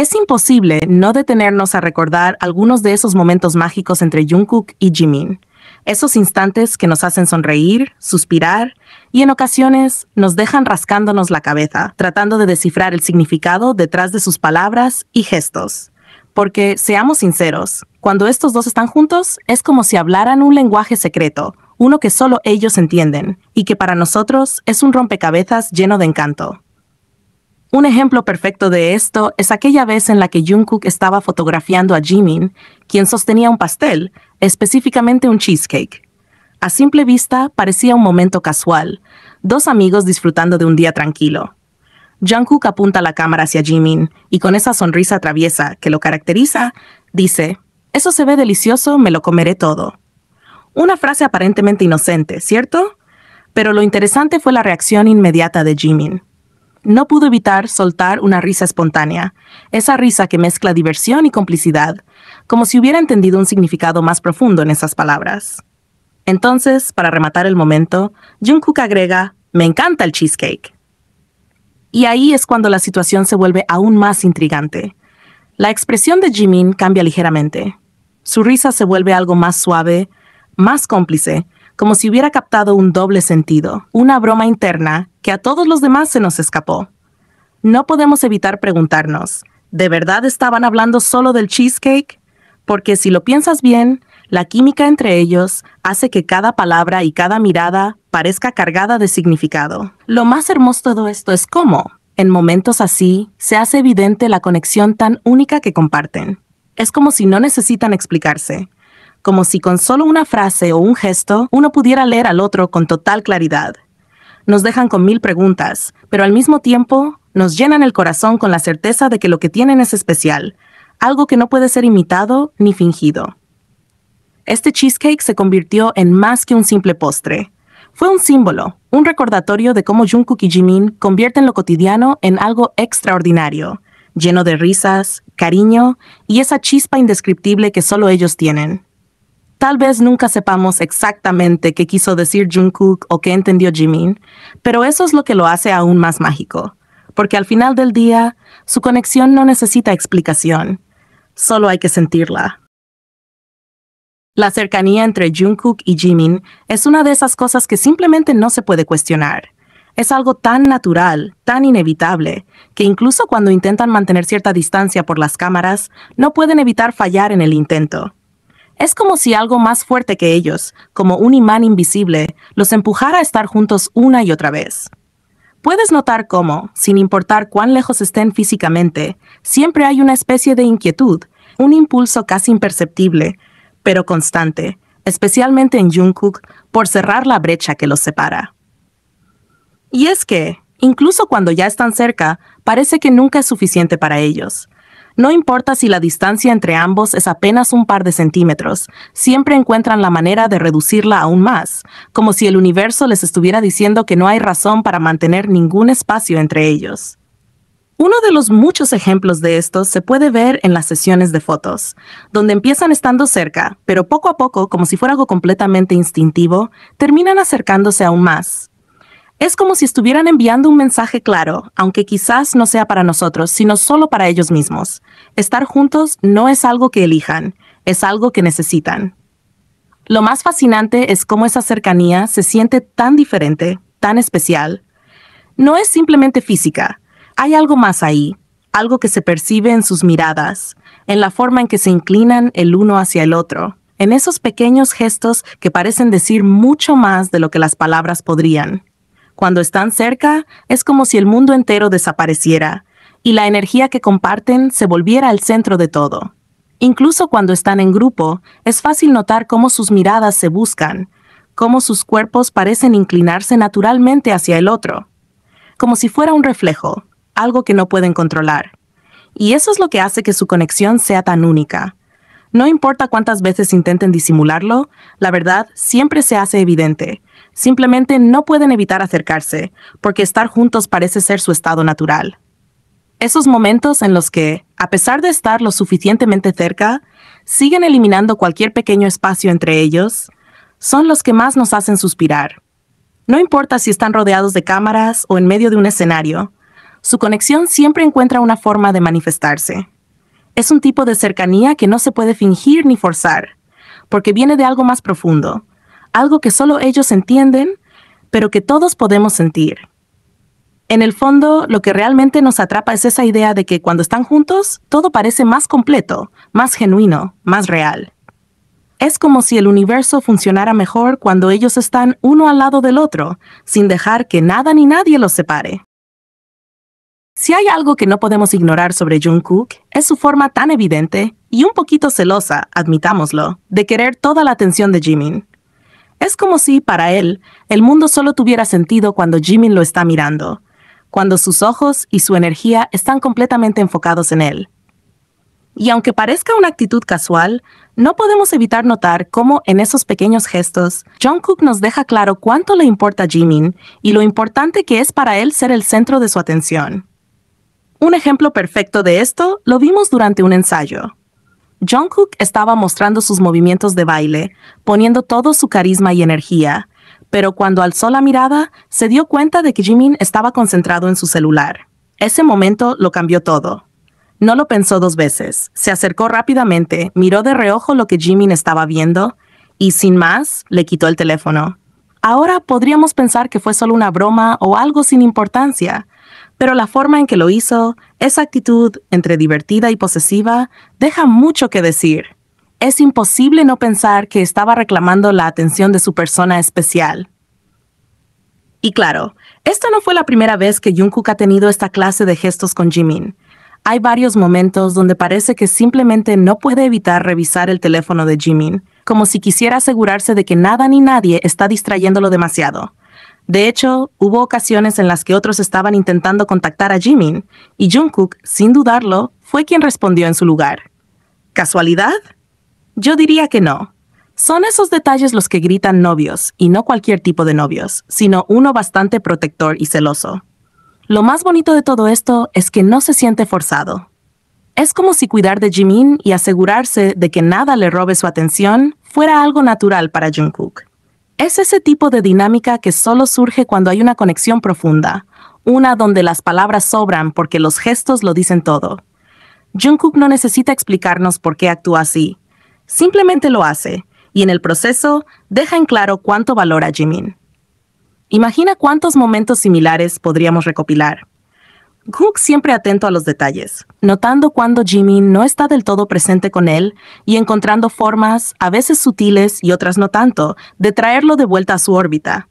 Es imposible no detenernos a recordar algunos de esos momentos mágicos entre Jungkook y Jimin. Esos instantes que nos hacen sonreír, suspirar y en ocasiones nos dejan rascándonos la cabeza, tratando de descifrar el significado detrás de sus palabras y gestos. Porque, seamos sinceros, cuando estos dos están juntos es como si hablaran un lenguaje secreto, uno que solo ellos entienden, y que para nosotros es un rompecabezas lleno de encanto. Un ejemplo perfecto de esto es aquella vez en la que Jungkook estaba fotografiando a Jimin, quien sostenía un pastel, específicamente un cheesecake. A simple vista parecía un momento casual, dos amigos disfrutando de un día tranquilo. Jungkook apunta la cámara hacia Jimin y con esa sonrisa traviesa que lo caracteriza, dice, «Eso se ve delicioso, me lo comeré todo». Una frase aparentemente inocente, ¿cierto? Pero lo interesante fue la reacción inmediata de Jimin. No pudo evitar soltar una risa espontánea, esa risa que mezcla diversión y complicidad, como si hubiera entendido un significado más profundo en esas palabras. Entonces, para rematar el momento, Jungkook agrega, «Me encanta el cheesecake». Y ahí es cuando la situación se vuelve aún más intrigante. La expresión de Jimin cambia ligeramente. Su risa se vuelve algo más suave, más cómplice, como si hubiera captado un doble sentido, una broma interna que a todos los demás se nos escapó. No podemos evitar preguntarnos, ¿de verdad estaban hablando solo del cheesecake? Porque si lo piensas bien, la química entre ellos hace que cada palabra y cada mirada parezca cargada de significado. Lo más hermoso de todo esto es cómo, en momentos así, se hace evidente la conexión tan única que comparten. Es como si no necesitan explicarse, como si con solo una frase o un gesto uno pudiera leer al otro con total claridad. Nos dejan con 1000 preguntas, pero al mismo tiempo nos llenan el corazón con la certeza de que lo que tienen es especial, algo que no puede ser imitado ni fingido. Este cheesecake se convirtió en más que un simple postre. Fue un símbolo, un recordatorio de cómo Jungkook y Jimin convierten lo cotidiano en algo extraordinario, lleno de risas, cariño y esa chispa indescriptible que solo ellos tienen. Tal vez nunca sepamos exactamente qué quiso decir Jungkook o qué entendió Jimin, pero eso es lo que lo hace aún más mágico, porque al final del día, su conexión no necesita explicación, solo hay que sentirla. La cercanía entre Jungkook y Jimin es una de esas cosas que simplemente no se puede cuestionar. Es algo tan natural, tan inevitable, que incluso cuando intentan mantener cierta distancia por las cámaras, no pueden evitar fallar en el intento. Es como si algo más fuerte que ellos, como un imán invisible, los empujara a estar juntos una y otra vez. Puedes notar cómo, sin importar cuán lejos estén físicamente, siempre hay una especie de inquietud, un impulso casi imperceptible, pero constante, especialmente en Jungkook, por cerrar la brecha que los separa. Y es que, incluso cuando ya están cerca, parece que nunca es suficiente para ellos. No importa si la distancia entre ambos es apenas un par de centímetros, siempre encuentran la manera de reducirla aún más, como si el universo les estuviera diciendo que no hay razón para mantener ningún espacio entre ellos. Uno de los muchos ejemplos de esto se puede ver en las sesiones de fotos, donde empiezan estando cerca, pero poco a poco, como si fuera algo completamente instintivo, terminan acercándose aún más. Es como si estuvieran enviando un mensaje claro, aunque quizás no sea para nosotros, sino solo para ellos mismos. Estar juntos no es algo que elijan, es algo que necesitan. Lo más fascinante es cómo esa cercanía se siente tan diferente, tan especial. No es simplemente física, hay algo más ahí, algo que se percibe en sus miradas, en la forma en que se inclinan el uno hacia el otro, en esos pequeños gestos que parecen decir mucho más de lo que las palabras podrían. Cuando están cerca, es como si el mundo entero desapareciera y la energía que comparten se volviera al centro de todo. Incluso cuando están en grupo, es fácil notar cómo sus miradas se buscan, cómo sus cuerpos parecen inclinarse naturalmente hacia el otro, como si fuera un reflejo, algo que no pueden controlar. Y eso es lo que hace que su conexión sea tan única. No importa cuántas veces intenten disimularlo, la verdad siempre se hace evidente. Simplemente no pueden evitar acercarse, porque estar juntos parece ser su estado natural. Esos momentos en los que, a pesar de estar lo suficientemente cerca, siguen eliminando cualquier pequeño espacio entre ellos, son los que más nos hacen suspirar. No importa si están rodeados de cámaras o en medio de un escenario, su conexión siempre encuentra una forma de manifestarse. Es un tipo de cercanía que no se puede fingir ni forzar, porque viene de algo más profundo, algo que solo ellos entienden, pero que todos podemos sentir. En el fondo, lo que realmente nos atrapa es esa idea de que cuando están juntos, todo parece más completo, más genuino, más real. Es como si el universo funcionara mejor cuando ellos están uno al lado del otro, sin dejar que nada ni nadie los separe. Si hay algo que no podemos ignorar sobre Jungkook, es su forma tan evidente y un poquito celosa, admitámoslo, de querer toda la atención de Jimin. Es como si, para él, el mundo solo tuviera sentido cuando Jimin lo está mirando, cuando sus ojos y su energía están completamente enfocados en él. Y aunque parezca una actitud casual, no podemos evitar notar cómo en esos pequeños gestos, Jungkook nos deja claro cuánto le importa a Jimin y lo importante que es para él ser el centro de su atención. Un ejemplo perfecto de esto lo vimos durante un ensayo. Jungkook estaba mostrando sus movimientos de baile, poniendo todo su carisma y energía, pero cuando alzó la mirada, se dio cuenta de que Jimin estaba concentrado en su celular. Ese momento lo cambió todo. No lo pensó dos veces, se acercó rápidamente, miró de reojo lo que Jimin estaba viendo y, sin más, le quitó el teléfono. Ahora podríamos pensar que fue solo una broma o algo sin importancia, pero la forma en que lo hizo, esa actitud entre divertida y posesiva, deja mucho que decir. Es imposible no pensar que estaba reclamando la atención de su persona especial. Y claro, esta no fue la primera vez que Jungkook ha tenido esta clase de gestos con Jimin. Hay varios momentos donde parece que simplemente no puede evitar revisar el teléfono de Jimin, como si quisiera asegurarse de que nada ni nadie está distrayéndolo demasiado. De hecho, hubo ocasiones en las que otros estaban intentando contactar a Jimin, y Jungkook, sin dudarlo, fue quien respondió en su lugar. ¿Casualidad? Yo diría que no. Son esos detalles los que gritan novios, y no cualquier tipo de novios, sino uno bastante protector y celoso. Lo más bonito de todo esto es que no se siente forzado. Es como si cuidar de Jimin y asegurarse de que nada le robe su atención fuera algo natural para Jungkook. Es ese tipo de dinámica que solo surge cuando hay una conexión profunda, una donde las palabras sobran porque los gestos lo dicen todo. Jungkook no necesita explicarnos por qué actúa así. Simplemente lo hace, y en el proceso deja en claro cuánto valora a Jimin. Imagina cuántos momentos similares podríamos recopilar. Jungkook siempre atento a los detalles, notando cuando Jimin no está del todo presente con él y encontrando formas, a veces sutiles y otras no tanto, de traerlo de vuelta a su órbita.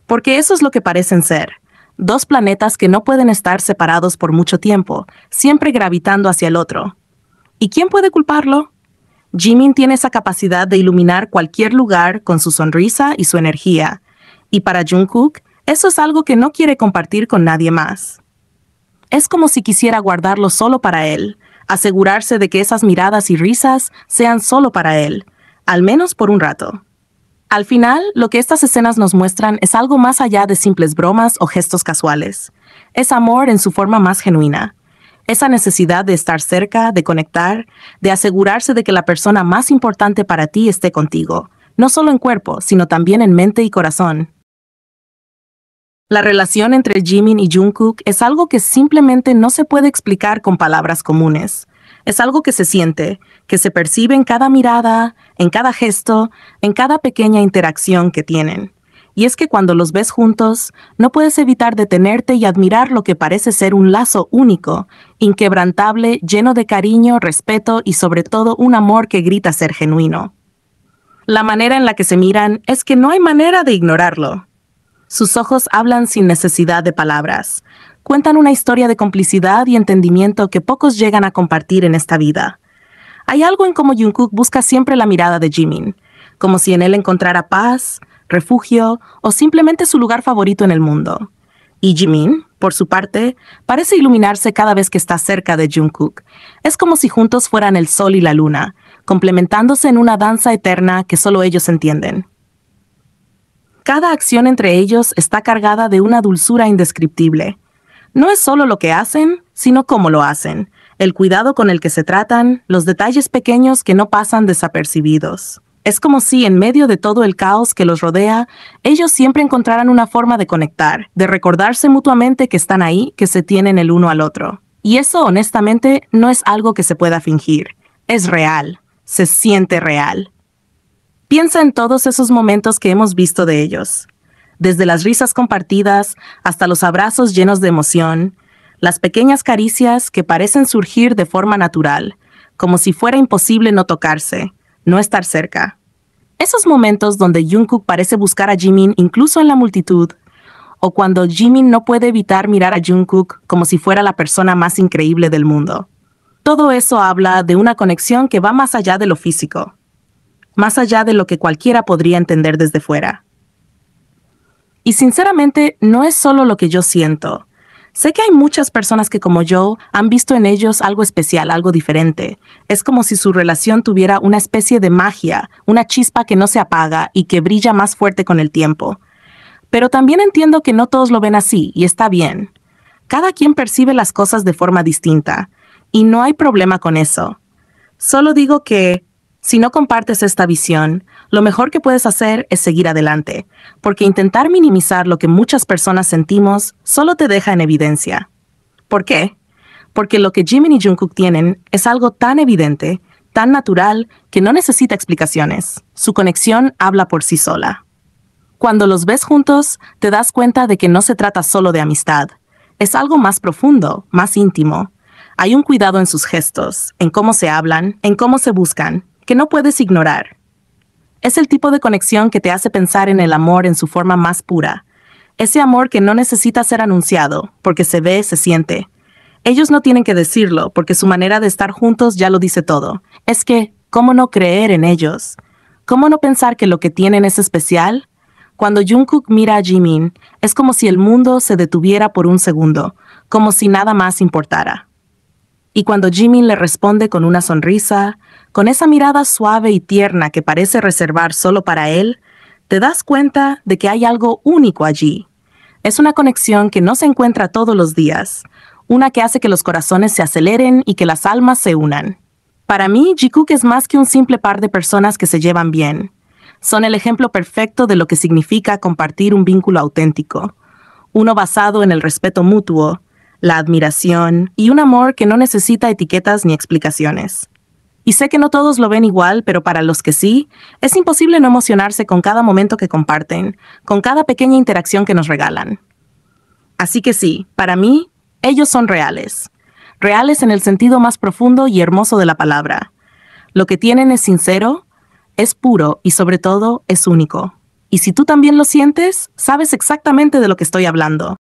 Porque eso es lo que parecen ser, dos planetas que no pueden estar separados por mucho tiempo, siempre gravitando hacia el otro. ¿Y quién puede culparlo? Jimin tiene esa capacidad de iluminar cualquier lugar con su sonrisa y su energía, y para Jungkook, eso es algo que no quiere compartir con nadie más. Es como si quisiera guardarlo solo para él, asegurarse de que esas miradas y risas sean solo para él, al menos por un rato. Al final, lo que estas escenas nos muestran es algo más allá de simples bromas o gestos casuales. Es amor en su forma más genuina. Esa necesidad de estar cerca, de conectar, de asegurarse de que la persona más importante para ti esté contigo, no solo en cuerpo, sino también en mente y corazón. La relación entre Jimin y Jungkook es algo que simplemente no se puede explicar con palabras comunes. Es algo que se siente, que se percibe en cada mirada, en cada gesto, en cada pequeña interacción que tienen. Y es que cuando los ves juntos, no puedes evitar detenerte y admirar lo que parece ser un lazo único, inquebrantable, lleno de cariño, respeto y sobre todo un amor que grita ser genuino. La manera en la que se miran es que no hay manera de ignorarlo. Sus ojos hablan sin necesidad de palabras. Cuentan una historia de complicidad y entendimiento que pocos llegan a compartir en esta vida. Hay algo en cómo Jungkook busca siempre la mirada de Jimin, como si en él encontrara paz, refugio o simplemente su lugar favorito en el mundo. Y Jimin, por su parte, parece iluminarse cada vez que está cerca de Jungkook. Es como si juntos fueran el sol y la luna, complementándose en una danza eterna que solo ellos entienden. Cada acción entre ellos está cargada de una dulzura indescriptible. No es solo lo que hacen, sino cómo lo hacen, el cuidado con el que se tratan, los detalles pequeños que no pasan desapercibidos. Es como si en medio de todo el caos que los rodea, ellos siempre encontraran una forma de conectar, de recordarse mutuamente que están ahí, que se tienen el uno al otro. Y eso, honestamente, no es algo que se pueda fingir. Es real. Se siente real. Piensa en todos esos momentos que hemos visto de ellos. Desde las risas compartidas hasta los abrazos llenos de emoción, las pequeñas caricias que parecen surgir de forma natural, como si fuera imposible no tocarse, no estar cerca. Esos momentos donde Jungkook parece buscar a Jimin incluso en la multitud, o cuando Jimin no puede evitar mirar a Jungkook como si fuera la persona más increíble del mundo. Todo eso habla de una conexión que va más allá de lo físico, más allá de lo que cualquiera podría entender desde fuera. Y sinceramente, no es solo lo que yo siento. Sé que hay muchas personas que, como yo, han visto en ellos algo especial, algo diferente. Es como si su relación tuviera una especie de magia, una chispa que no se apaga y que brilla más fuerte con el tiempo. Pero también entiendo que no todos lo ven así, y está bien. Cada quien percibe las cosas de forma distinta, y no hay problema con eso. Solo digo que, si no compartes esta visión, lo mejor que puedes hacer es seguir adelante, porque intentar minimizar lo que muchas personas sentimos solo te deja en evidencia. ¿Por qué? Porque lo que Jimin y Jungkook tienen es algo tan evidente, tan natural, que no necesita explicaciones. Su conexión habla por sí sola. Cuando los ves juntos, te das cuenta de que no se trata solo de amistad. Es algo más profundo, más íntimo. Hay un cuidado en sus gestos, en cómo se hablan, en cómo se buscan, que no puedes ignorar. Es el tipo de conexión que te hace pensar en el amor en su forma más pura. Ese amor que no necesita ser anunciado, porque se ve, se siente. Ellos no tienen que decirlo, porque su manera de estar juntos ya lo dice todo. Es que, ¿cómo no creer en ellos? ¿Cómo no pensar que lo que tienen es especial? Cuando Jungkook mira a Jimin, es como si el mundo se detuviera por un segundo, como si nada más importara. Y cuando Jimin le responde con una sonrisa, con esa mirada suave y tierna que parece reservar solo para él, te das cuenta de que hay algo único allí. Es una conexión que no se encuentra todos los días, una que hace que los corazones se aceleren y que las almas se unan. Para mí, Jungkook es más que un simple par de personas que se llevan bien. Son el ejemplo perfecto de lo que significa compartir un vínculo auténtico, uno basado en el respeto mutuo, la admiración y un amor que no necesita etiquetas ni explicaciones. Y sé que no todos lo ven igual, pero para los que sí, es imposible no emocionarse con cada momento que comparten, con cada pequeña interacción que nos regalan. Así que sí, para mí, ellos son reales. Reales en el sentido más profundo y hermoso de la palabra. Lo que tienen es sincero, es puro y sobre todo es único. Y si tú también lo sientes, sabes exactamente de lo que estoy hablando.